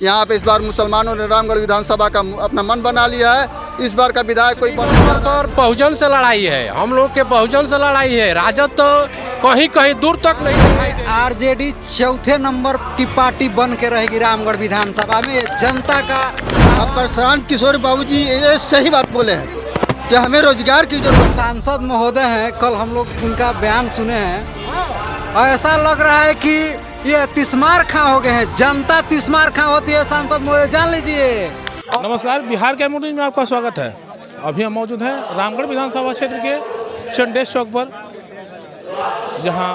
यहाँ पे इस बार मुसलमानों ने रामगढ़ विधानसभा का अपना मन बना लिया है। इस बार का विधायक कोई और बहुजन से लड़ाई है, हम लोग के बहुजन से लड़ाई है। राजद तो कहीं कहीं दूर तक नहीं दिखाई दे। आरजेडी चौथे नंबर की पार्टी बन के रहेगी रामगढ़ विधानसभा में। जनता का प्रशांत किशोर बाबूजी ये सही बात बोले हैं कि हमें रोजगार की जरूरत। सांसद महोदय हैं, कल हम लोग उनका बयान सुने हैं और ऐसा लग रहा है कि ये तिस्मार खां हो गए हैं। जनता तिस्मार खां होती है, सांसद महोदय जान लीजिए। नमस्कार, बिहार कैमरा न्यूज़ में आपका स्वागत है। अभी हम मौजूद हैं रामगढ़ विधानसभा क्षेत्र के चंडेश चौक पर, जहां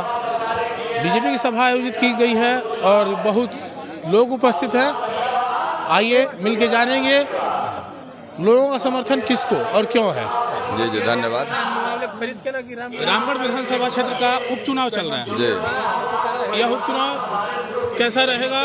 बीजेपी की सभा आयोजित की गई है और बहुत लोग उपस्थित हैं। आइए मिलके जानेंगे लोगों का समर्थन किसको और क्यों है। जी जी धन्यवाद। रामगढ़ विधानसभा क्षेत्र का उपचुनाव चल रहा है जी, यह उपचुनाव कैसा रहेगा,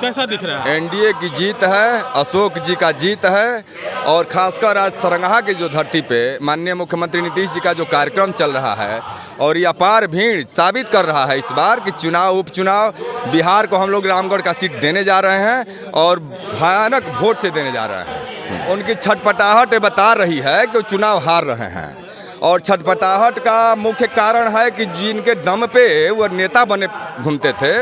कैसा दिख रहा है? एनडीए की जीत है, अशोक जी का जीत है। और खासकर आज सरंगा की जो धरती पे माननीय मुख्यमंत्री नीतीश जी का जो कार्यक्रम चल रहा है और ये अपार भीड़ साबित कर रहा है इस बार कि चुनाव उपचुनाव बिहार को हम लोग रामगढ़ का सीट देने जा रहे हैं और भयानक वोट से देने जा रहे हैं। उनकी छटपटाहट बता रही है कि वो चुनाव हार रहे हैं और छटपटाहट का मुख्य कारण है कि जिनके दम पे वो नेता बने घूमते थे,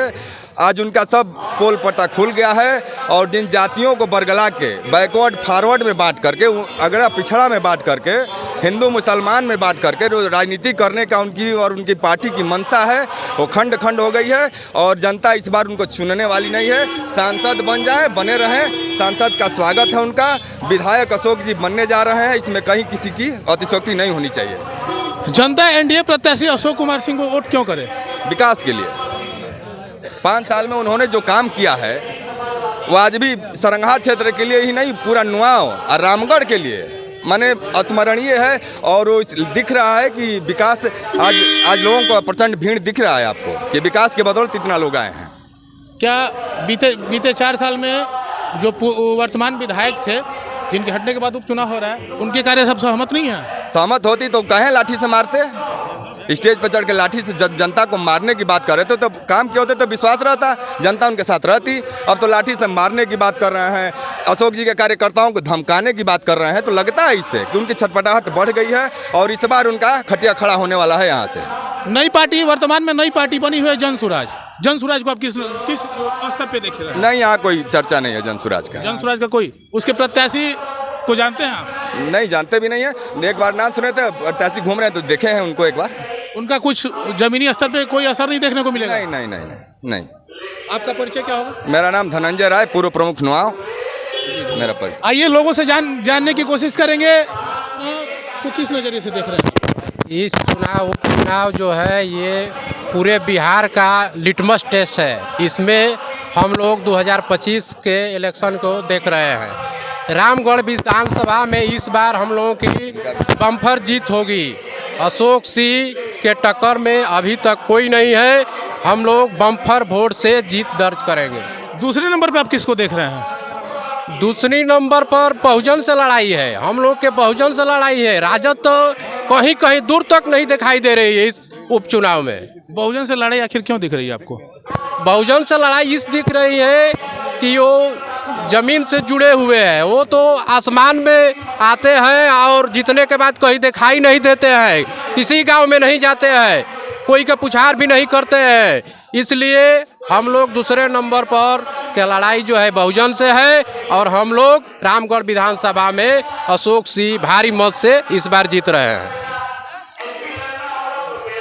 आज उनका सब पोल पट्टा खुल गया है। और जिन जातियों को बरगला के बैकवर्ड फॉरवर्ड में बांट करके, अगड़ा पिछड़ा में बांट करके, हिंदू मुसलमान में बांट करके जो राजनीति करने का उनकी और उनकी पार्टी की मंशा है वो खंड खंड हो गई है। और जनता इस बार उनको चुनने वाली नहीं है। सांसद बन जाए, बने रहें, सांसद का स्वागत है उनका। विधायक अशोक जी बनने जा रहे हैं, इसमें कहीं किसी की अतिशयोक्ति नहीं होनी चाहिए। जनता एनडीए प्रत्याशी अशोक कुमार सिंह को वोट क्यों करे? विकास के लिए 5 साल में उन्होंने जो काम किया है वो आज भी सरंगा क्षेत्र के लिए ही नहीं, पूरा नुआव और रामगढ़ के लिए माने अस्मरणीय है। और वो दिख रहा है कि विकास आज लोगों को प्रचंड भीड़ दिख रहा है आपको कि विकास के बदौलत इतना लोग आए हैं। क्या बीते 4 साल में जो वर्तमान विधायक थे जिनके हटने के बाद उपचुनाव हो रहा है, उनके कार्य सब सहमत नहीं है? सहमत होती तो कहें लाठी से मारते, स्टेज पर चढ़ के लाठी से जनता को मारने की बात कर रहे थे तो काम क्या होते तो विश्वास रहता, जनता उनके साथ रहती। अब तो लाठी से मारने की बात कर रहे हैं, अशोक जी के कार्यकर्ताओं को धमकाने की बात कर रहे हैं। तो लगता है इससे कि उनकी छटपटाहट बढ़ गई है और इस बार उनका खटिया खड़ा होने वाला है। यहाँ से नई पार्टी, वर्तमान में नई पार्टी बनी हुई है जनसुराज को आप किस स्तर पे देख रहे हैं? नहीं, यहाँ कोई चर्चा नहीं है जनसुराज का कोई उसके प्रत्याशी को जानते हैं आप? नहीं जानते भी नहीं है। एक बार नाम सुने थे, प्रत्याशी घूम रहे हैं तो देखे हैं उनको एक बार। उनका कुछ जमीनी स्तर पे कोई असर नहीं देखने को मिलेगा? नहीं नहीं नहीं नहीं नहीं। आपका परिचय क्या होगा? मेरा नाम धनंजय राय, पूर्व प्रमुख नुआव मेरा परिचय। आइए लोगों से जानने की कोशिश करेंगे तो किस नजरिए से देख रहे हैं इस उपचुनाव जो है ये पूरे बिहार का लिटमस टेस्ट है। इसमें हम लोग 2025 के इलेक्शन को देख रहे हैं। रामगढ़ विधानसभा में इस बार हम लोगों की बम्पर जीत होगी। अशोक सिंह के टक्कर में अभी तक कोई नहीं है। हम लोग बम्पर वोट से जीत दर्ज करेंगे। दूसरे नंबर पे आप किसको देख रहे हैं? दूसरी नंबर पर बहुजन से लड़ाई है, हम लोग के बहुजन से लड़ाई है। राजद तो कहीं कहीं दूर तक नहीं दिखाई दे रही है इस उपचुनाव में। बहुजन से लड़ाई आखिर क्यों दिख रही है आपको? बहुजन से लड़ाई इस दिख रही है कि वो जमीन से जुड़े हुए हैं, वो तो आसमान में आते हैं और जीतने के बाद कहीं दिखाई नहीं देते हैं, किसी गांव में नहीं जाते हैं, कोई का पुछार भी नहीं करते हैं। इसलिए हम लोग दूसरे नंबर पर के लड़ाई जो है बहुजन से है और हम लोग रामगढ़ विधानसभा में अशोक सिंह भारी मत से इस बार जीत रहे हैं।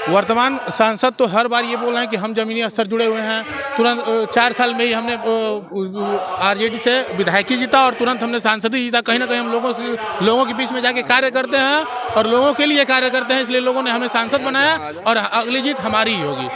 वर्तमान सांसद तो हर बार ये बोल रहे हैं कि हम जमीनी स्तर जुड़े हुए हैं। तुरंत 4 साल में ही हमने आरजेडी से विधायकी जीता और तुरंत हमने सांसद ही जीता। कहीं ना कहीं हम लोगों के बीच में जाके कार्य करते हैं और लोगों के लिए कार्य करते हैं, इसलिए लोगों ने हमें सांसद बनाया और अगली जीत हमारी ही होगी।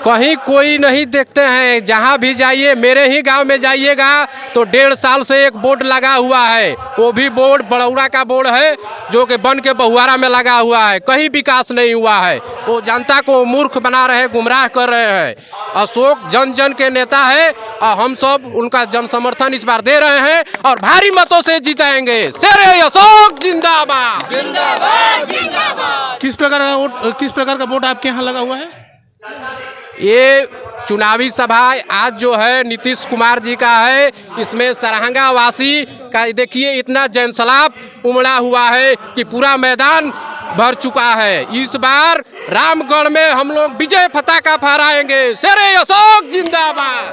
कहीं कोई नहीं देखते हैं, जहाँ भी जाइए, मेरे ही गांव में जाइएगा तो 1.5 साल से एक बोर्ड लगा हुआ है, वो भी बोर्ड बड़ौरा का बोर्ड है जो कि बन के बहुआरा में लगा हुआ है। कहीं विकास नहीं हुआ है, वो जनता को मूर्ख बना रहे, गुमराह कर रहे हैं। अशोक जन जन के नेता है और हम सब उनका जन समर्थन इस बार दे रहे हैं और भारी मतों से जीतेंगे। शेरे अशोक जिंदाबाद जिंदाबाद जिंदाबाद। किस प्रकार का वोट आपके यहाँ लगा हुआ है? ये चुनावी सभा आज जो है नीतीश कुमार जी का है, इसमें सरहंगा वासी का देखिए इतना जनसैलाब उमड़ा हुआ है कि पूरा मैदान भर चुका है। इस बार रामगढ़ में हम लोग विजय पताका फहराएंगे। शेरे अशोक जिंदाबाद।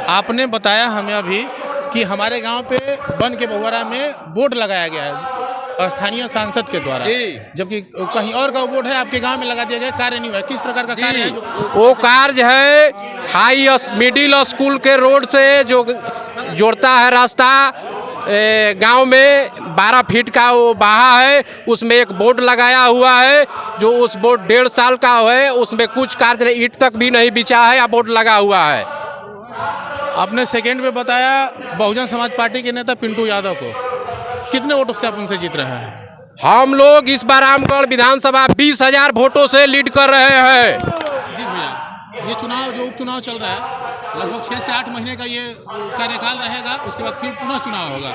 आपने बताया हमें अभी कि हमारे गांव पे बन के बहुआरा में बोर्ड लगाया गया है स्थानीय सांसद के द्वारा, जबकि कहीं और का बोर्ड है आपके गांव में लगा दिया गया, कार्य नहीं हुआ। किस प्रकार का कार्य है? वो कार्य है हाई मिडिल स्कूल के रोड से जो जोड़ता है रास्ता गांव में 12 फीट का वो बहा है, उसमें एक बोर्ड लगाया हुआ है जो उस बोर्ड 1.5 साल का है, उसमें कुछ कार्य ईंट तक भी नहीं बिछा है या बोर्ड लगा हुआ है। आपने सेकेंड में बताया बहुजन समाज पार्टी के नेता पिंटू यादव को, कितने वोटों से आप उनसे जीत रहे हैं? हम लोग इस बार रामगढ़ विधानसभा 20,000 वोटों से लीड कर रहे हैं। जी भैया, ये चुनाव जो उपचुनाव चल रहा है लगभग 6 से 8 महीने का ये कार्यकाल रहेगा, उसके बाद फिर पुनः चुनाव होगा,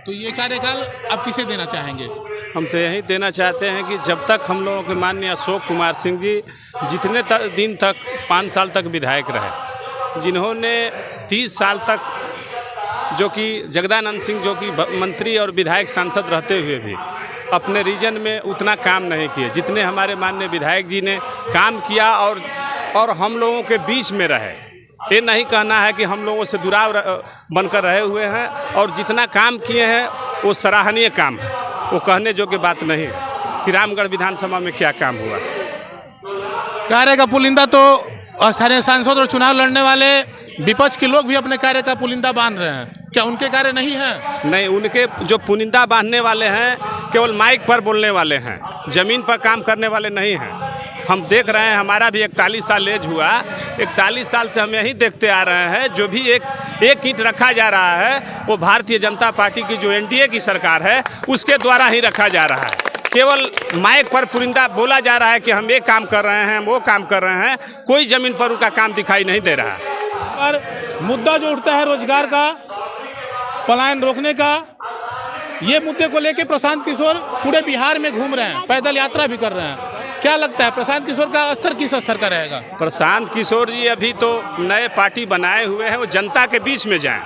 तो ये कार्यकाल आप किसे देना चाहेंगे? हम तो यही देना चाहते हैं कि जब तक हम लोगों के माननीय अशोक कुमार सिंह जी जितने दिन तक 5 साल तक विधायक रहे, जिन्होंने 30 साल तक जो कि जगदानंद सिंह जो कि मंत्री और विधायक सांसद रहते हुए भी अपने रीजन में उतना काम नहीं किए जितने हमारे माननीय विधायक जी ने काम किया, और हम लोगों के बीच में रहे। ये नहीं कहना है कि हम लोगों से दुराव बनकर रहे हुए हैं, और जितना काम किए हैं वो सराहनीय काम है, वो कहने जोग्य बात नहीं है कि रामगढ़ विधानसभा में क्या काम हुआ। कार्य का पुलिंदा तो स्थानीय सांसद और चुनाव लड़ने वाले विपक्ष के लोग भी अपने कार्य का पुलिंदा बांध रहे हैं, क्या उनके कार्य नहीं है? नहीं, उनके जो पुनिंदा बांधने वाले हैं केवल माइक पर बोलने वाले हैं, ज़मीन पर काम करने वाले नहीं हैं। हम देख रहे हैं, हमारा भी 41 साल एज हुआ, 41 साल से हम यही देखते आ रहे हैं, जो भी एक ईंट रखा जा रहा है वो भारतीय जनता पार्टी की जो एनडीए की सरकार है उसके द्वारा ही रखा जा रहा है। केवल माइक पर पुरिंदा बोला जा रहा है कि हम ये काम कर रहे हैं, हम वो काम कर रहे हैं, कोई ज़मीन पर उनका काम दिखाई नहीं दे रहा है। और मुद्दा जो उठता है रोजगार का, पलायन रोकने का, ये मुद्दे को लेकर प्रशांत किशोर पूरे बिहार में घूम रहे हैं, पैदल यात्रा भी कर रहे हैं। क्या लगता है प्रशांत किशोर का स्तर किस स्तर का रहेगा? प्रशांत किशोर जी अभी तो नए पार्टी बनाए हुए हैं, वो जनता के बीच में जाएं।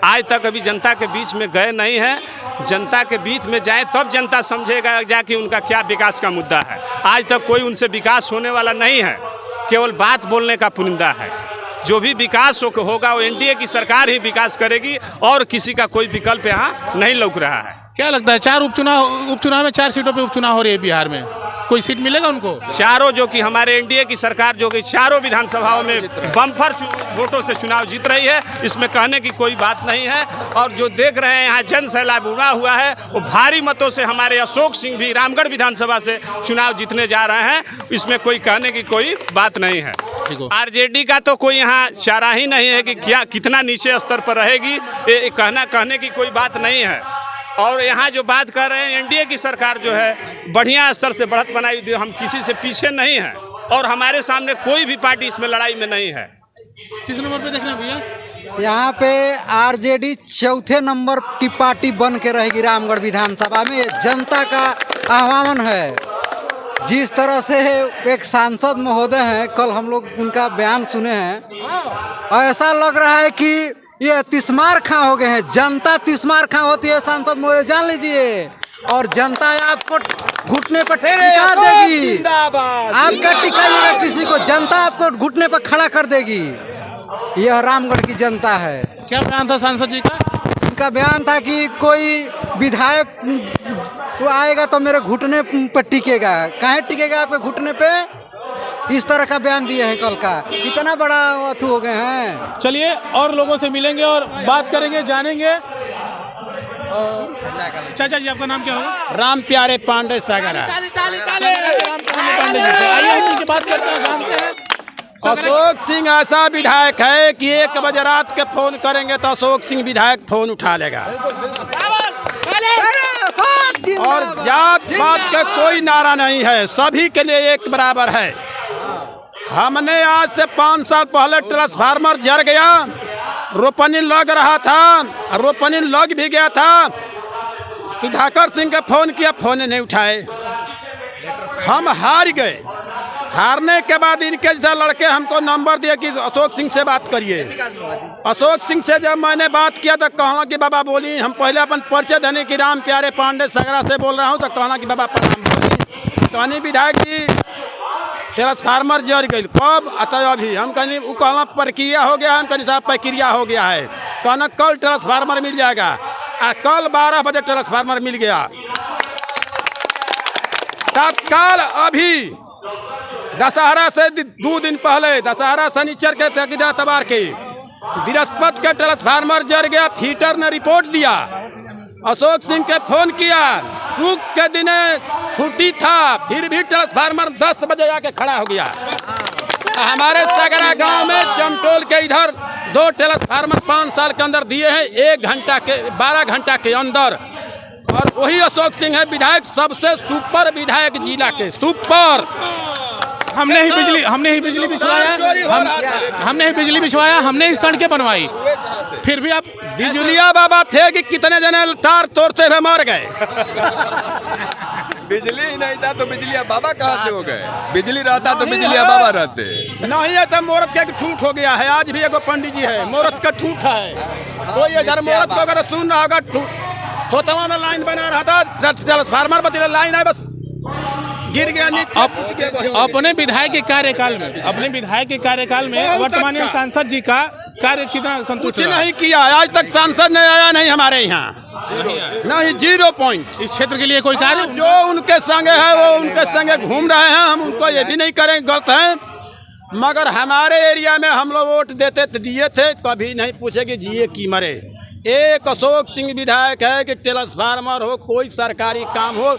आज तक अभी जनता के बीच में गए नहीं हैं। जनता के बीच में जाएं तब जनता समझेगा जाके उनका क्या विकास का मुद्दा है। आज तक कोई उनसे विकास होने वाला नहीं है, केवल बात बोलने का पुनिंदा है। जो भी विकास होगा वो एनडीए की सरकार ही विकास करेगी, और किसी का कोई विकल्प यहाँ नहीं लौक रहा है। क्या लगता है 4 उपचुनाव में 4 सीटों पे उपचुनाव हो रही है बिहार में, कोई सीट मिलेगा उनको? चारों जो कि हमारे एनडीए की सरकार जो कि चारों विधानसभाओं में बम्पर वोटों से चुनाव जीत रही है, इसमें कहने की कोई बात नहीं है। और जो देख रहे हैं यहाँ जन सैलाब उड़ा हुआ है, वो भारी मतों से हमारे अशोक सिंह भी रामगढ़ विधानसभा से चुनाव जीतने जा रहे हैं, इसमें कोई कहने की कोई बात नहीं है। आरजेडी का तो कोई यहाँ चारा ही नहीं है कि क्या कितना नीचे स्तर पर रहेगी, ये कहने की कोई बात नहीं है। और यहाँ जो बात कर रहे हैं एनडीए की सरकार जो है बढ़िया स्तर से बढ़त बनाई, हम किसी से पीछे नहीं हैं, और हमारे सामने कोई भी पार्टी इसमें लड़ाई में नहीं है। किस नंबर पे देखना भैया? यहाँ पे आरजेडी 4थे नंबर की पार्टी बन के रहेगी रामगढ़ विधानसभा में। जनता का आह्वान है। जिस तरह से एक सांसद महोदय हैं, कल हम लोग उनका बयान सुने हैं, और ऐसा लग रहा है कि ये तिस्मार खां हो गए हैं। जनता तिस्मार खां होती है सांसद महोदय, जान लीजिए। और जनता आपको घुटने पर टिका देगी, आपका टिकाइएगा किसी को, जनता आपको घुटने पर खड़ा कर देगी। यह रामगढ़ की जनता है। क्या बयान था सांसद जी का? उनका बयान था कि कोई विधायक वो आएगा तो मेरे घुटने पर टिकेगा। काहे टिकेगा आपके घुटने पे? इस तरह का बयान दिए हैं कल का। इतना बड़ा अथू हो गए हैं। चलिए और लोगों से मिलेंगे और बात करेंगे, जानेंगे। चाचा जी आपका नाम क्या होगा? राम प्यारे पांडे सागर। अशोक सिंह ऐसा विधायक है कि 1 बजे रात के फोन करेंगे तो अशोक सिंह विधायक फोन उठा लेगा, और जात पात का कोई नारा नहीं है, सभी के लिए एक बराबर है। हमने आज से 5 साल पहले ट्रांसफार्मर जल गया, रोपनी लग रहा था, रोपनी लग भी गया था, सुधाकर सिंह का फोन किया, फोन नहीं उठाए। हम हार गए। हारने के बाद इनके जैसे लड़के हमको नंबर दिए कि अशोक सिंह से बात करिए। अशोक सिंह से जब मैंने बात किया तो कहना कि बाबा बोली, हम पहले अपन परिचय देने की राम प्यारे पांडे सगरा से बोल रहा हूँ, तो कहना कि बाबा प्रणाम बोली। कहनी विधायक जी ट्रांसफार्मर जर गई कब अतः अभी। हम कहनी वो कहना प्रक्रिया हो गया है। हम कहनी साहब प्रक्रिया हो गया है। कहना कल ट्रांसफार्मर मिल जाएगा। कल 12 बजे ट्रांसफार्मर मिल गया। तत्काल अभी दशहरा से 2 दिन पहले, दशहरा शनिचर के तबार के बृहस्पति के ट्रांसफार्मर जर गया। फीटर ने रिपोर्ट दिया, अशोक सिंह के फोन किया, सुख के दिन छुट्टी था, फिर भी ट्रांसफार्मर 10 बजे आके खड़ा हो गया। हमारे सगरा गांव में चमटोल के इधर 2 ट्रांसफार्मर 5 साल के अंदर दिए हैं, 12 घंटा के अंदर। और वही अशोक सिंह है विधायक, सबसे सुपर विधायक जिला के, सुपर। हमने ही बिजली बिछवाया, हमने ही बिजली बिछवाया, हमने ही सड़कें बनवाई, फिर भी आप बिजलिया बाबा थे कि कितने जने तार तोड़ते हुए मर गए। बिजली ही नहीं था तो बिजलिया बाबा कहाँ से हो गए? बिजली रहता तो बिजलिया बाबा रहते नहीं है। तो मोरत का ठूठ हो गया है। आज भी एगो पंडित जी है, मोरत का ठूठ है। कोई अगर मोरत को अगर सुन रहा होगा, सोतवा में लाइन बना रहा था, ट्रांसफार्मर बदले लाइन है, बस गिर गया नीचे। अपने विधायक के कार्यकाल में वर्तमान सांसद जी का कार्य कितना संतुष्ट कुछ नहीं किया। आज तक सांसद नहीं आया, नहीं हमारे यहाँ नहीं, 0 पॉइंट। इस क्षेत्र के लिए कोई कार्य जो उनके संगे है वो उनके संगे घूम रहे हैं। हम उनको ये भी नहीं करेंगे गलत है, मगर हमारे एरिया में हम लोग वोट देते तो दिए थे, कभी नहीं पूछे कि जिए की मरे। एक अशोक सिंह विधायक है कि ट्रांसफार्मर हो, कोई सरकारी काम हो,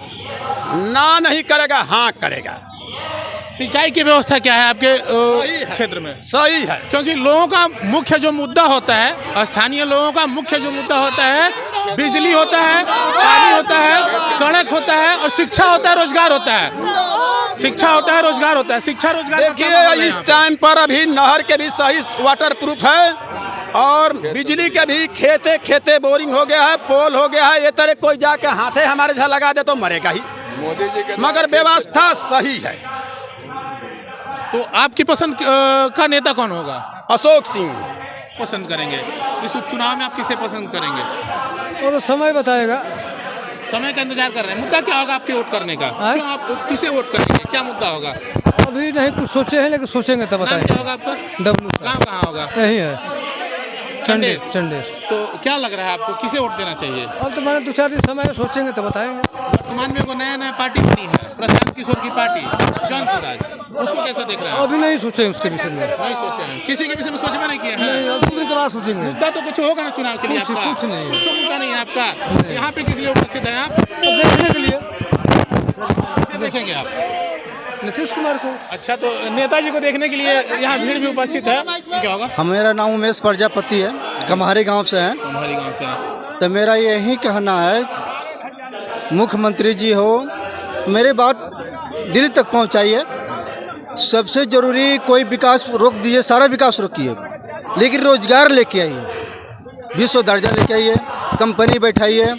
ना नहीं करेगा, हाँ करेगा। सिंचाई की व्यवस्था क्या है आपके क्षेत्र में? सही है, क्योंकि लोगों का मुख्य जो मुद्दा होता है, स्थानीय लोगों का मुख्य जो मुद्दा होता है, बिजली होता है, पानी होता है, सड़क होता है और शिक्षा होता है, रोजगार होता है। शिक्षा होता है, रोजगार होता है। शिक्षा रोजगार देखिए इस टाइम पर अभी नहर के भी सही वाटर प्रूफ है और बिजली के भी खेते खेते बोरिंग हो गया है, पोल हो गया है। ये तरह कोई जाके हाथे हमारे जहाँ लगा दे तो मरेगा ही, मोदी जी के मगर व्यवस्था सही है। तो आपकी पसंद का नेता कौन होगा? अशोक सिंह पसंद करेंगे। इस उपचुनाव में आप किसे पसंद करेंगे? और समय बताएगा। समय का इंतजार कर रहे हैं। मुद्दा क्या होगा आपके वोट करने का? क्यों आप किसे वोट करेंगे? क्या मुद्दा होगा? अभी नहीं कुछ सोचे हैं, लेकिन सोचेंगे तब नाम क्या होगा आपका? डब्लू कहाँ होगा? यही है चंडेश। तो क्या लग रहा है आपको, किसे वोट देना चाहिए? अब तो मैंने 2-4 दिन समय सोचेंगे तो बताएंगे। वर्तमान में वो नया पार्टी बनी है, प्रशांत किशोर की पार्टी, जन स्वराज, उसको कैसे देख रहे हैं? अभी नहीं सोचे उसके विषय में। नहीं सोचे हैं, किसी के विषय में सोचना नहीं किया है। नहीं, अब पूरी तरह सोचेंगे। मुद्दा तो कुछ होगा ना चुनाव के लिए आपका? कुछ नहीं, कुछ मुद्दा नहीं है आपका। यहाँ पे किस लिए वोट रखे थे आप? देखने के लिए देखेंगे आप नीतीश कुमार को। अच्छा, तो नेताजी को देखने के लिए यहाँ भीड़ भी उपस्थित है। क्या होगा? मेरा नाम उमेश प्रजापति है, कम्हारी गांव से है। हमारे गांव से है। तो मेरा यही कहना है, मुख्यमंत्री जी हो, मेरी बात दिल तक पहुंचाइए। सबसे ज़रूरी कोई विकास रोक दीजिए, सारा विकास रोकिए, लेकिन रोजगार लेके आइए, विश्व दर्जा लेके आइए, कंपनी बैठाइए,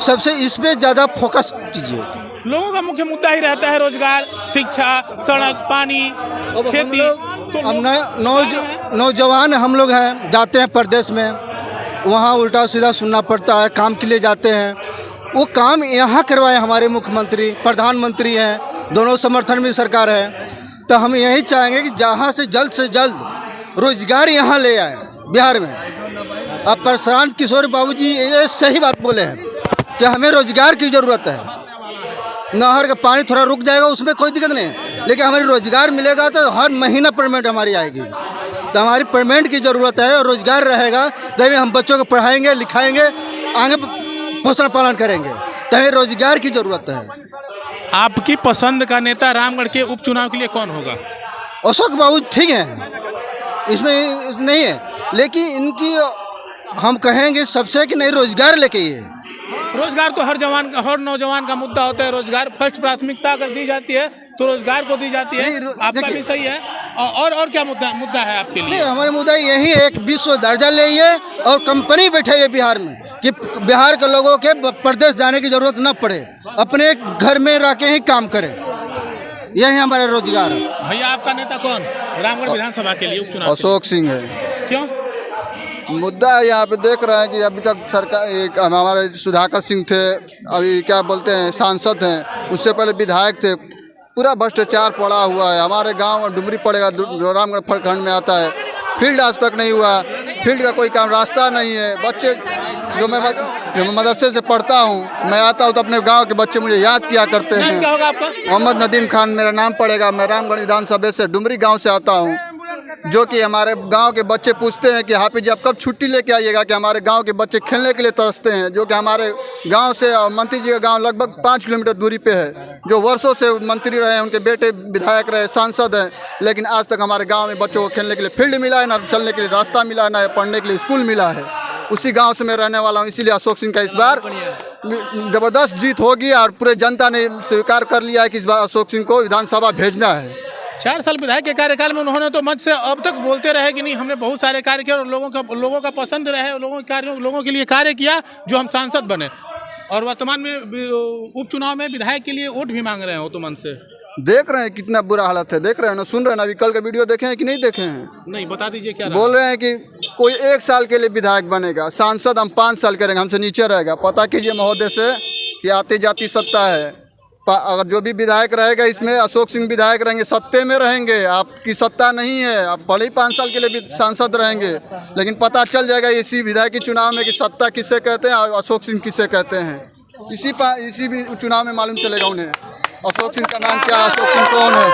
सबसे इस पे ज़्यादा फोकस कीजिए। लोगों का मुख्य मुद्दा ही रहता है रोजगार, शिक्षा, सड़क, पानी, खेती। तो अब नौजवान हम लोग हैं, जाते हैं प्रदेश में, वहाँ उल्टा सीधा सुनना पड़ता है। काम के लिए जाते हैं, वो काम यहाँ करवाए हमारे मुख्यमंत्री, प्रधानमंत्री हैं, दोनों समर्थन में सरकार है। तो हम यही चाहेंगे कि जहाँ से जल्द रोजगार यहाँ ले आए बिहार में। अब प्रशांत किशोर बाबूजी ये सही बात बोले हैं कि हमें रोजगार की ज़रूरत है। नहर का पानी थोड़ा रुक जाएगा, उसमें कोई दिक्कत नहीं है, लेकिन हमें रोजगार मिलेगा तो हर महीना पेमेंट हमारी आएगी। तो हमारी पेमेंट की ज़रूरत है और रोजगार रहेगा तभी हम बच्चों को पढ़ाएंगे, लिखाएंगे, आगे पोषण पालन करेंगे। तो हमें रोजगार की ज़रूरत है। आपकी पसंद का नेता रामगढ़ के उपचुनाव के लिए कौन होगा? अशोक बाबू ठीक है, इसमें नहीं है, लेकिन इनकी हम कहेंगे सबसे कि नहीं, रोजगार लेके ये। रोजगार तो हर नौजवान का मुद्दा होता है। रोजगार फर्स्ट प्राथमिकता अगर दी जाती है तो रोजगार को दी जाती है। आपका भी सही है। और क्या मुद्दा है आपके लिए? हमारे मुद्दा यही है, एक विश्व दर्जा लेइए और कंपनी बैठाइए बिहार में, कि बिहार के लोगों के प्रदेश जाने की जरूरत न पड़े, अपने घर में रह के ही काम करें। यही हमारा रोजगार है। भैया आपका नेता कौन रामगढ़ विधानसभा के लिए उपचुनाव के अशोक सिंह है। लिए? क्यों? मुद्दा यहाँ पे देख रहे हैं कि अभी तक सरकार एक हमारे सुधाकर सिंह थे, अभी क्या बोलते हैं सांसद हैं, उससे पहले विधायक थे। पूरा भ्रष्टाचार पड़ा हुआ है। हमारे गांव में डुमरी पड़ेगा, रामगढ़ प्रखंड में आता है, फील्ड आज तक नहीं हुआ, फील्ड का कोई काम, रास्ता नहीं है। बच्चे जो मैं मदरसे से पढ़ता हूँ, मैं आता हूँ तो अपने गांव के बच्चे मुझे याद किया करते नाम हैं। क्या होगा आपका? मोहम्मद नदीम खान मेरा नाम पड़ेगा। मैं रामगढ़ विधानसभा से डुमरी गांव से आता हूं, जो कि हमारे गांव के बच्चे पूछते हैं कि हाफिज जी आप कब छुट्टी लेके आइएगा, कि हमारे गांव के बच्चे खेलने के लिए तरसते हैं। जो कि हमारे गांव से और मंत्री जी का गांव लगभग 5 किलोमीटर दूरी पे है, जो वर्षों से मंत्री रहे, उनके बेटे विधायक रहे, सांसद हैं, लेकिन आज तक हमारे गाँव में बच्चों को खेलने के लिए फील्ड मिला है, ना चलने के लिए रास्ता मिला है, ना पढ़ने के लिए स्कूल मिला है। उसी गांव से मैं रहने वाला हूं, इसीलिए अशोक सिंह का इस बार जबरदस्त जीत होगी और पूरे जनता ने स्वीकार कर लिया है कि इस बार अशोक सिंह को विधानसभा भेजना है। 4 साल विधायक के कार्यकाल में उन्होंने तो मंच से अब तक बोलते रहे कि नहीं हमने बहुत सारे कार्य किए और लोगों का पसंद रहे, लोगों के लिए कार्य किया जो हम सांसद बने, और वर्तमान में उपचुनाव में विधायक के लिए वोट भी मांग रहे हैं वो तो मन से। देख रहे हैं कितना बुरा हालत है, देख रहे हैं ना, सुन रहे हैं ना। अभी कल का वीडियो देखे हैं कि नहीं देखे हैं? नहीं, बता दीजिए क्या बोल रहे हैं कि कोई 1 साल के लिए विधायक बनेगा, सांसद हम 5 साल करेंगे, हमसे नीचे रहेगा। पता कीजिए महोदय से कि आती जाती सत्ता है। अगर जो भी विधायक रहेगा इसमें अशोक सिंह विधायक रहेंगे, सत्ते में रहेंगे। आपकी सत्ता नहीं है, आप भले ही 5 साल के लिए भी सांसद रहेंगे, लेकिन पता चल जाएगा इसी विधायक के चुनाव में कि सत्ता किसे कहते हैं और अशोक सिंह किसे कहते हैं। इसी भी चुनाव में मालूम चलेगा उन्हें अशोक सिंह का नाम क्या, अशोक सिंह कौन है।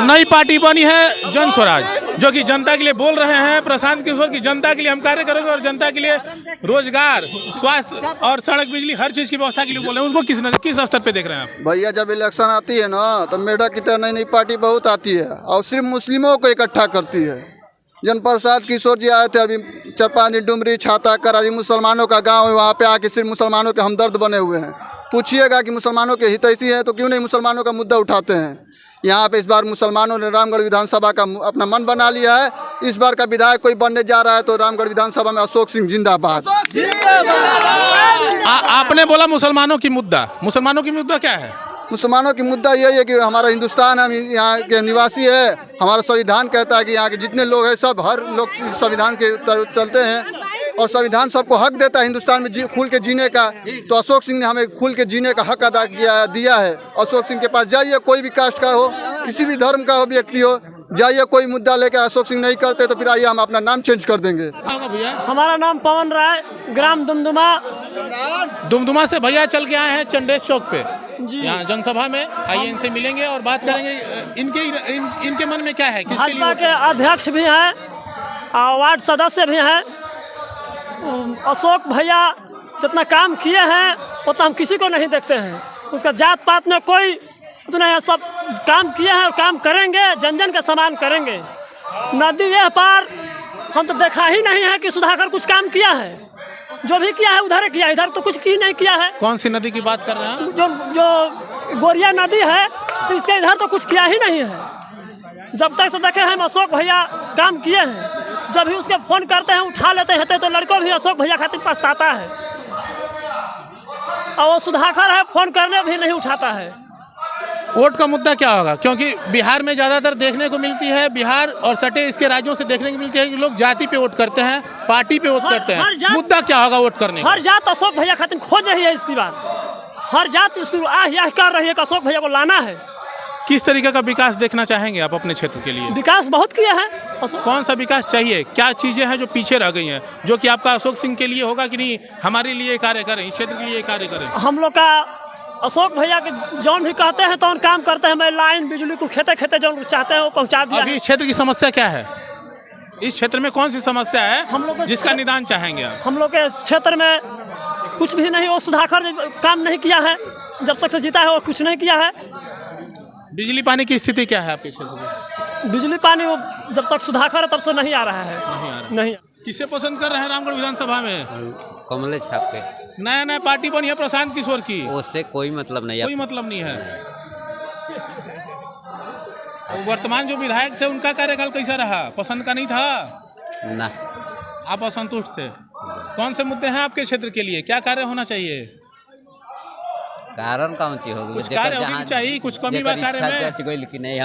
नई पार्टी बनी है जन स्वराज, जो कि जनता के लिए बोल रहे हैं प्रशांत किशोर की जनता के लिए हम कार्य करेंगे और जनता के लिए रोजगार, स्वास्थ्य और सड़क, बिजली, हर चीज की व्यवस्था के लिए बोल रहे हैं। उनको किस स्तर पे देख रहे हैं आप? भैया जब इलेक्शन आती है ना तो मेढक की तरह नई नई पार्टी बहुत आती है और सिर्फ मुस्लिमों को इकट्ठा करती है। जन प्रसाद किशोर जी आए थे अभी 4-5 दिन, डुमरी, छाता, करारी, मुसलमानों का गांव है, वहाँ पे आके सिर्फ मुसलमानों के हमदर्द बने हुए हैं। पूछिएगा कि मुसलमानों के हितैषी हैं तो क्यों नहीं मुसलमानों का मुद्दा उठाते हैं। यहाँ पे इस बार मुसलमानों ने रामगढ़ विधानसभा का अपना मन बना लिया है। इस बार का विधायक कोई बनने जा रहा है तो रामगढ़ विधानसभा में अशोक सिंह जिंदाबाद। आपने बोला मुसलमानों की मुद्दा क्या है? मुसलमानों की मुद्दा यही है कि हमारा हिंदुस्तान, हम यहाँ के निवासी है, हमारा संविधान कहता है कि यहाँ के जितने लोग हैं सब, हर लोग संविधान के चलते हैं और संविधान सबको हक देता है हिंदुस्तान में खुल के जीने का। तो अशोक सिंह ने हमें खुल के जीने का हक अदा दिया है। अशोक सिंह के पास जाइए, कोई भी कास्ट का हो, किसी भी धर्म का हो, व्यक्ति हो, जाइए, कोई मुद्दा लेकर अशोक सिंह नहीं करते तो फिर आइए हम अपना नाम चेंज कर देंगे। हमारा नाम पवन राय, ग्राम दुमदुमा से भैया चल के आए हैं चंडेश चौक पे यहाँ जनसभा में। आइए इनसे मिलेंगे और बात करेंगे इनके मन में क्या है। भाजपा के अध्यक्ष भी हैं और वार्ड सदस्य भी हैं। अशोक भैया जितना काम किए हैं उतना हम किसी को नहीं देखते हैं। उसका जात पात में कोई उतना है, सब काम किए हैं और काम करेंगे, जन जन का सम्मान करेंगे। नदी यह पार हम तो देखा ही नहीं है कि सुधाकर कुछ काम किया है। जो भी किया है उधर किया, इधर तो कुछ की नहीं किया है। कौन सी नदी की बात कर रहे हैं? जो गोरिया नदी है, इसके इधर तो कुछ किया ही नहीं है। जब तक से देखे हम अशोक भैया काम किए हैं। जब भी उसके फोन करते हैं उठा लेते हैं तो लड़कों भी अशोक भैया खातिर पछताता है। और वो सुधाकर है, फोन करने भी नहीं उठाता है। वोट का मुद्दा क्या होगा? क्योंकि बिहार में ज़्यादातर देखने को मिलती है, बिहार और सटे इसके राज्यों से देखने को मिलती है कि लोग जाति पे वोट करते हैं, पार्टी पे वोट करते हैं। मुद्दा क्या होगा वोट करने का? हर जात अशोक भैया खातिर खोज रही है। इसकी बात हर जात इसकी आह कर रही है कि अशोक भैया को लाना है। किस तरीके का विकास देखना चाहेंगे आप अपने क्षेत्र के लिए? विकास बहुत किया है। कौन सा विकास चाहिए? क्या चीज़ें हैं जो पीछे रह गई हैं, जो कि आपका अशोक सिंह के लिए होगा कि नहीं हमारे लिए कार्य करें, इस क्षेत्र के लिए कार्य करें? हम लोग का अशोक भैया के जौन भी कहते हैं तो काम करते हैं। मैं लाइन बिजली को खेते खेते जो चाहते हैं वो पहुंचा दिया। अभी इस क्षेत्र की समस्या क्या है? इस क्षेत्र में कौन सी समस्या है हम लोग जिसका निदान चाहेंगे आप? हम लोग के क्षेत्र में कुछ भी नहीं। वो सुधाकर काम नहीं किया है, जब तक से जीता है वो कुछ नहीं किया है। बिजली पानी की स्थिति क्या है आपके क्षेत्र में? बिजली पानी वो जब तक सुधाकर है तब से नहीं आ रहा है। नहीं। किसे पसंद कर रहे हैं रामगढ़ विधानसभा में? कमले छाप पे नया पार्टी बनी है प्रशांत किशोर की, उससे कोई मतलब नहीं है। कोई मतलब नहीं है। वर्तमान जो विधायक थे उनका कार्यकाल कैसा रहा? पसंद का नहीं था ना? आप असंतुष्ट थे? कौन से मुद्दे हैं आपके क्षेत्र के लिए? क्या कार्य होना चाहिए? कारण कौन चीज होगी कुछ कार्य होगी कि चाहिए, कुछ कमी बा कार्य में? कि नहीं हम